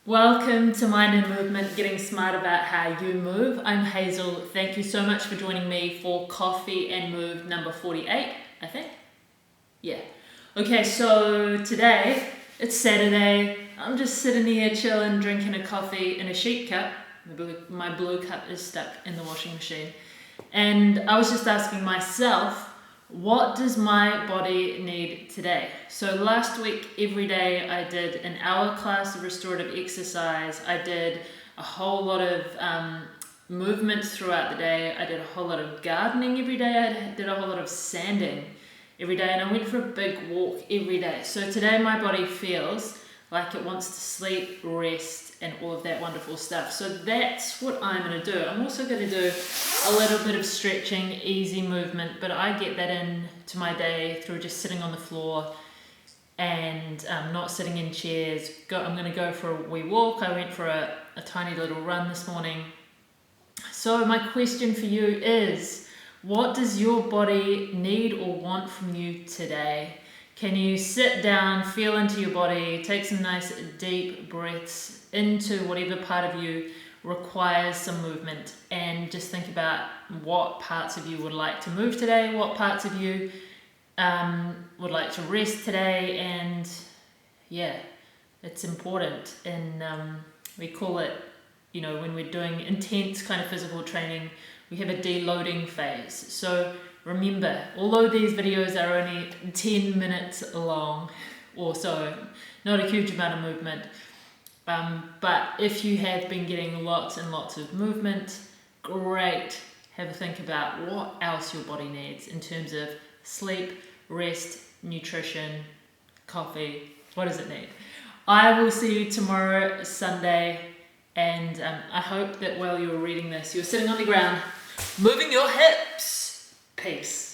Welcome to Mind and Movement, getting smart about how you move. I'm Hazel. Thank you so much for joining me for Coffee and Move number 48, I think. Yeah. Okay, so today, it's Saturday. I'm just sitting here chilling, drinking a coffee in a sheet cup. My blue cup is stuck in the washing machine. And I was just asking myself, what does my body need today? So last week, every day I did an hour class of restorative exercise. I did a whole lot of movement throughout the day. I did a whole lot of gardening every day. I did a whole lot of sanding every day, and I went for a big walk every day. So today my body feels like it wants to sleep, rest, and all of that wonderful stuff. So that's what I'm going to do. I'm also going to do a little bit of stretching, easy movement, but I get that into my day through just sitting on the floor and not sitting in chairs. I'm going to go for a wee walk. I went for a tiny little run this morning. So my question for you is, what does your body need or want from you today? Can you sit down, feel into your body, take some nice deep breaths into whatever part of you requires some movement, and just think about what parts of you would like to move today, what parts of you would like to rest today. And yeah, it's important. And we call it, when we're doing intense kind of physical training, we have a deloading phase. So remember, although these videos are only 10 minutes long or so, not a huge amount of movement, but if you have been getting lots and lots of movement, great. Have a think about what else your body needs in terms of sleep, rest, nutrition, coffee. What does it need? I will see you tomorrow, Sunday, and I hope that while you're reading this, you're sitting on the ground, moving your hips. Peace.